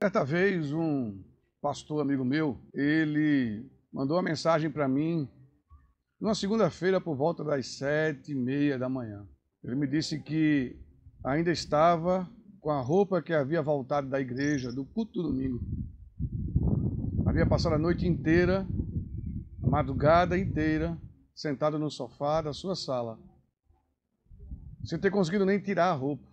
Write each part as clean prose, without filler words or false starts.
Certa vez, um pastor amigo meu, ele mandou uma mensagem para mim numa segunda-feira por volta das 7h30 da manhã. Ele me disse que ainda estava com a roupa que havia voltado da igreja, do culto do domingo. Havia passado a noite inteira, a madrugada inteira, sentado no sofá da sua sala, sem ter conseguido nem tirar a roupa.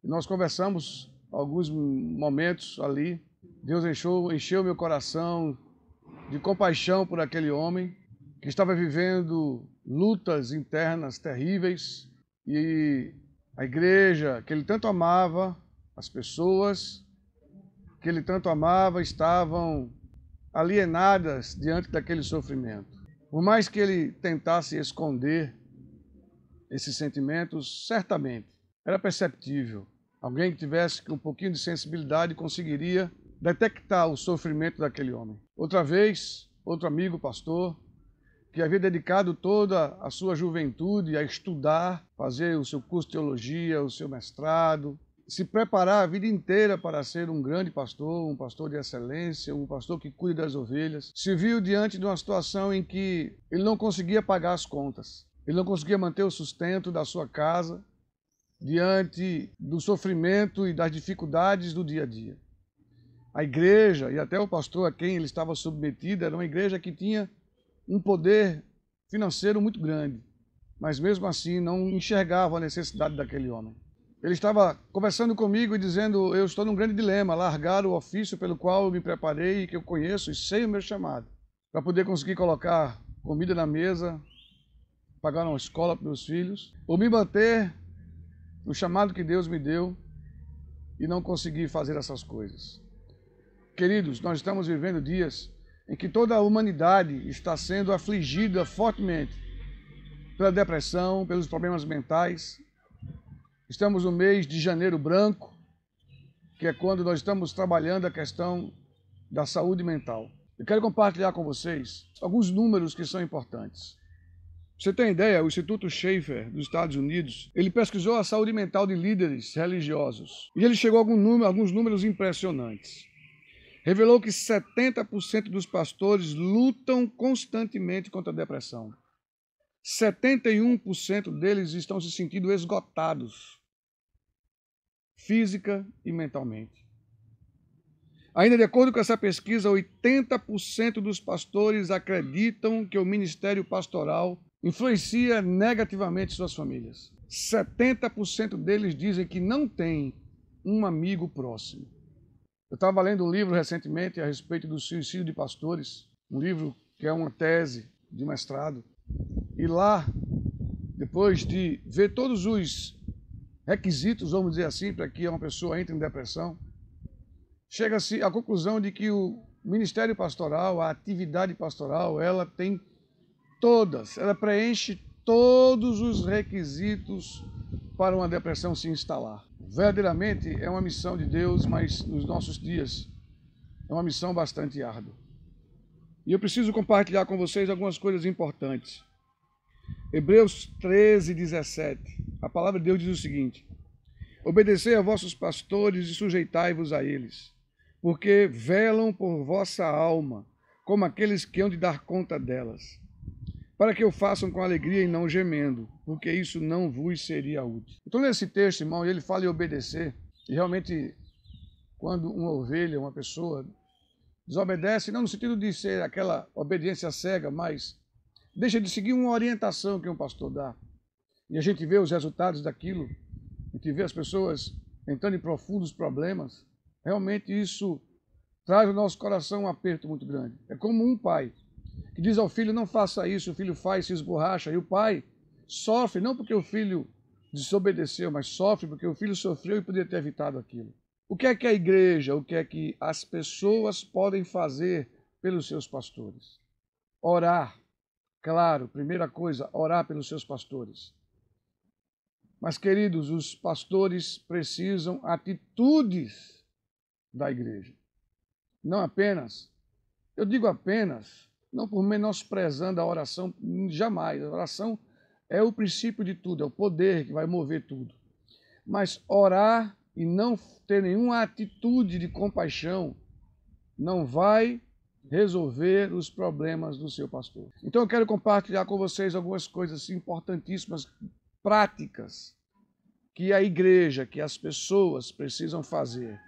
E nós conversamos alguns momentos ali. Deus encheu meu coração de compaixão por aquele homem que estava vivendo lutas internas terríveis, e a igreja que ele tanto amava, as pessoas que ele tanto amava, estavam alienadas diante daquele sofrimento. Por mais que ele tentasse esconder esses sentimentos, certamente era perceptível. Alguém que tivesse um pouquinho de sensibilidade conseguiria detectar o sofrimento daquele homem. Outra vez, outro amigo pastor, que havia dedicado toda a sua juventude a estudar, fazer o seu curso de teologia, o seu mestrado, se preparar a vida inteira para ser um grande pastor, um pastor de excelência, um pastor que cuida das ovelhas, se viu diante de uma situação em que ele não conseguia pagar as contas, ele não conseguia manter o sustento da sua casa, diante do sofrimento e das dificuldades do dia a dia. A igreja, e até o pastor a quem ele estava submetido, era uma igreja que tinha um poder financeiro muito grande, mas mesmo assim não enxergava a necessidade daquele homem. Ele estava conversando comigo e dizendo: eu estou num grande dilema, largar o ofício pelo qual eu me preparei e que eu conheço e sei o meu chamado, para poder conseguir colocar comida na mesa, pagar uma escola para meus filhos, ou me manter no chamado que Deus me deu e não conseguir fazer essas coisas. Queridos, nós estamos vivendo dias em que toda a humanidade está sendo afligida fortemente pela depressão, pelos problemas mentais. Estamos no mês de janeiro branco, que é quando nós estamos trabalhando a questão da saúde mental. Eu quero compartilhar com vocês alguns números que são importantes. Você tem ideia, o Instituto Schaeffer dos Estados Unidos, ele pesquisou a saúde mental de líderes religiosos e ele chegou a alguns números impressionantes. Revelou que 70% dos pastores lutam constantemente contra a depressão. 71% deles estão se sentindo esgotados, física e mentalmente. Ainda de acordo com essa pesquisa, 80% dos pastores acreditam que o ministério pastoral influencia negativamente suas famílias. 70% deles dizem que não tem um amigo próximo. Eu estava lendo um livro recentemente a respeito do suicídio de pastores, um livro que é uma tese de mestrado, e lá, depois de ver todos os requisitos, vamos dizer assim, para que uma pessoa entre em depressão, chega-se à conclusão de que o ministério pastoral, a atividade pastoral, ela preenche todos os requisitos para uma depressão se instalar. Verdadeiramente é uma missão de Deus, mas nos nossos dias é uma missão bastante árdua. E eu preciso compartilhar com vocês algumas coisas importantes. Hebreus 13:17. A palavra de Deus diz o seguinte: obedecei a vossos pastores e sujeitai-vos a eles, porque velam por vossa alma, como aqueles que hão de dar conta delas, para que o façam com alegria e não gemendo, porque isso não vos seria útil. Então, nesse texto, irmão, ele fala em obedecer, e realmente, quando uma ovelha, uma pessoa, desobedece, não no sentido de ser aquela obediência cega, mas deixa de seguir uma orientação que um pastor dá, e a gente vê os resultados daquilo, a gente vê as pessoas entrando em profundos problemas, realmente isso traz ao nosso coração um aperto muito grande. É como um pai que diz ao filho: não faça isso, o filho faz, se esborracha, e o pai sofre, não porque o filho desobedeceu, mas sofre porque o filho sofreu e poderia ter evitado aquilo. O que é que a igreja, o que é que as pessoas podem fazer pelos seus pastores? Orar, claro, primeira coisa, orar pelos seus pastores. Mas, queridos, os pastores precisam atitudes da igreja. Não apenas, eu digo apenas, não por menosprezando a oração, jamais. A oração é o princípio de tudo, é o poder que vai mover tudo. Mas orar e não ter nenhuma atitude de compaixão, não vai resolver os problemas do seu pastor. Então eu quero compartilhar com vocês algumas coisas importantíssimas, práticas, que a igreja, que as pessoas precisam fazer,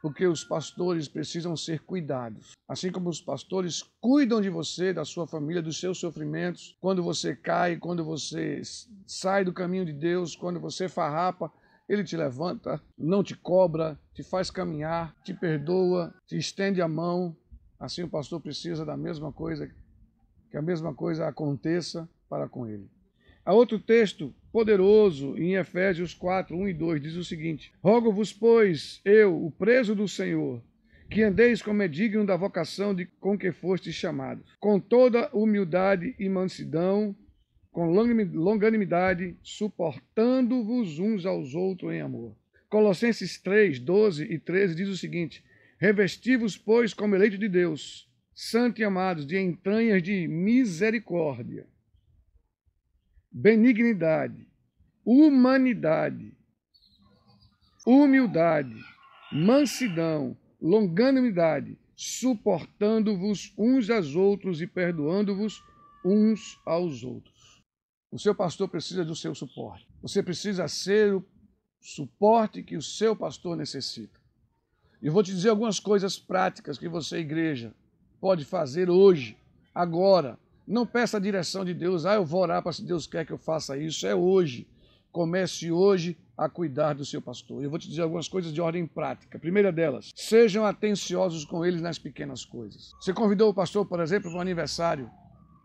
porque os pastores precisam ser cuidados. Assim como os pastores cuidam de você, da sua família, dos seus sofrimentos, quando você cai, quando você sai do caminho de Deus, quando você farrapa, Ele te levanta, não te cobra, te faz caminhar, te perdoa, te estende a mão. Assim o pastor precisa da mesma coisa, que a mesma coisa aconteça para com ele. Há outro texto poderoso em Efésios 4, 1 e 2, diz o seguinte: Rogo-vos, pois, eu, o preso do Senhor, que andeis como é digno da vocação com que fostes chamados, com toda humildade e mansidão, com longanimidade, suportando-vos uns aos outros em amor. Colossenses 3, 12 e 13 diz o seguinte: Revesti-vos, pois, como eleitos de Deus, santos e amados, de entranhas de misericórdia, benignidade, humanidade, humildade, mansidão, longanimidade, suportando-vos uns aos outros e perdoando-vos uns aos outros. O seu pastor precisa do seu suporte. Você precisa ser o suporte que o seu pastor necessita. E eu vou te dizer algumas coisas práticas que você, igreja, pode fazer hoje, agora. Não peça a direção de Deus, eu vou orar para se Deus quer que eu faça isso. É hoje. Comece hoje a cuidar do seu pastor. Eu vou te dizer algumas coisas de ordem prática. A primeira delas, sejam atenciosos com eles nas pequenas coisas. Você convidou o pastor, por exemplo, para um aniversário.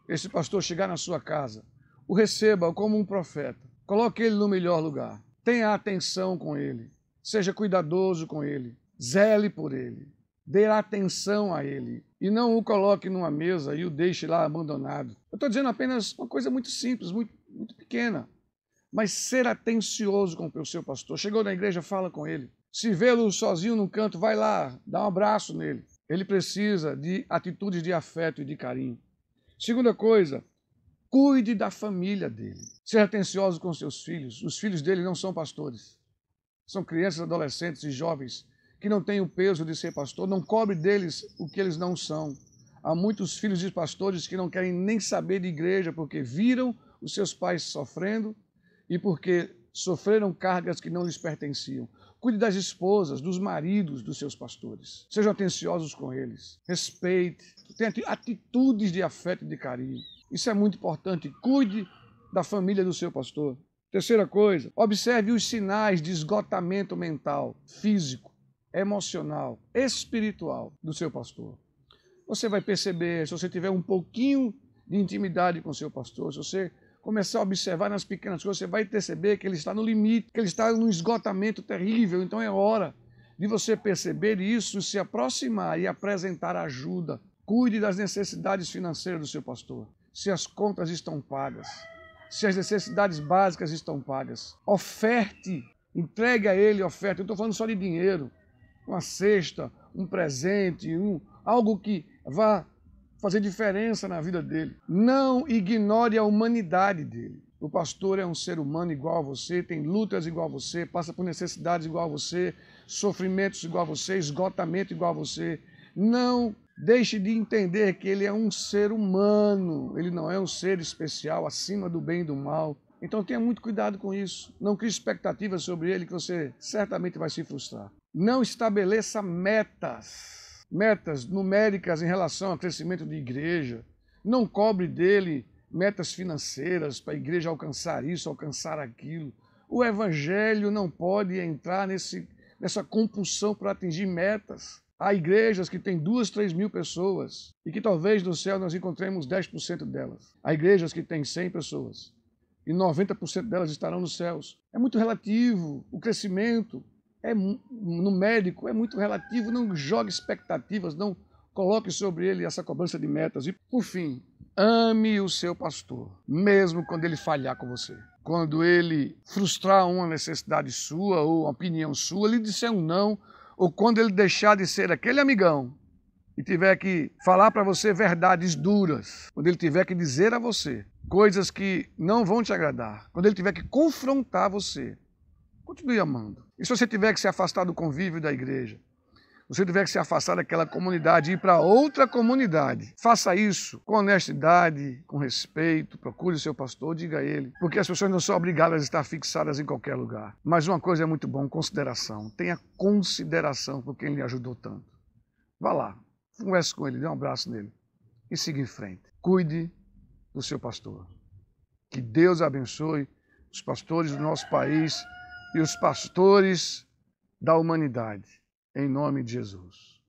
Esse pastor chegar na sua casa, o receba como um profeta. Coloque ele no melhor lugar. Tenha atenção com ele. Seja cuidadoso com ele. Zele por ele. Dê atenção a ele. E não o coloque numa mesa e o deixe lá abandonado. Eu estou dizendo apenas uma coisa muito simples, muito pequena. Mas ser atencioso com o seu pastor. Chegou na igreja, fala com ele. Se vê-lo sozinho num canto, vai lá, dá um abraço nele. Ele precisa de atitudes de afeto e de carinho. Segunda coisa, cuide da família dele. Ser atencioso com seus filhos. Os filhos dele não são pastores. São crianças, adolescentes e jovens que não têm o peso de ser pastor. Não cobre deles o que eles não são. Há muitos filhos de pastores que não querem nem saber de igreja porque viram os seus pais sofrendo e porque sofreram cargas que não lhes pertenciam. Cuide das esposas, dos maridos dos seus pastores. Sejam atenciosos com eles. Respeite. Tenha atitudes de afeto e de carinho. Isso é muito importante. Cuide da família do seu pastor. Terceira coisa, observe os sinais de esgotamento mental, físico, emocional, espiritual do seu pastor. Você vai perceber, se você tiver um pouquinho de intimidade com o seu pastor, se você começar a observar nas pequenas coisas, você vai perceber que ele está no limite, que ele está num esgotamento terrível. Então é hora de você perceber isso, se aproximar e apresentar ajuda. Cuide das necessidades financeiras do seu pastor. Se as contas estão pagas, se as necessidades básicas estão pagas. Oferte, entregue a ele oferta. Eu estou falando só de dinheiro. Uma cesta, um presente, algo que vá fazer diferença na vida dele. Não ignore a humanidade dele. O pastor é um ser humano igual a você, tem lutas igual a você, passa por necessidades igual a você, sofrimentos igual a você, esgotamento igual a você. Não deixe de entender que ele é um ser humano, ele não é um ser especial, acima do bem e do mal. Então tenha muito cuidado com isso. Não crie expectativas sobre ele, que você certamente vai se frustrar. Não estabeleça metas numéricas em relação ao crescimento de igreja. Não cobre dele metas financeiras para a igreja alcançar isso, alcançar aquilo. O evangelho não pode entrar nessa compulsão para atingir metas. Há igrejas que têm 2, 3 mil pessoas e que talvez no céu nós encontremos 10% delas. Há igrejas que têm 100 pessoas e 90% delas estarão nos céus. É muito relativo. O crescimento numérico é muito relativo. Não jogue expectativas, não coloque sobre ele essa cobrança de metas. E, por fim, ame o seu pastor, mesmo quando ele falhar com você. Quando ele frustrar uma necessidade sua ou uma opinião sua, lhe disser um não, ou quando ele deixar de ser aquele amigão e tiver que falar para você verdades duras, quando ele tiver que dizer a você coisas que não vão te agradar, quando ele tiver que confrontar você, Continue amando. E se você tiver que se afastar do convívio da igreja, se você tiver que se afastar daquela comunidade e ir para outra comunidade, faça isso com honestidade, com respeito, procure o seu pastor, diga a ele, porque as pessoas não são obrigadas a estar fixadas em qualquer lugar. Mas uma coisa é muito bom, consideração. Tenha consideração por quem lhe ajudou tanto. Vá lá, converse com ele, dê um abraço nele e siga em frente. Cuide do seu pastor. Que Deus abençoe os pastores do nosso país e os pastores da humanidade. Em nome de Jesus.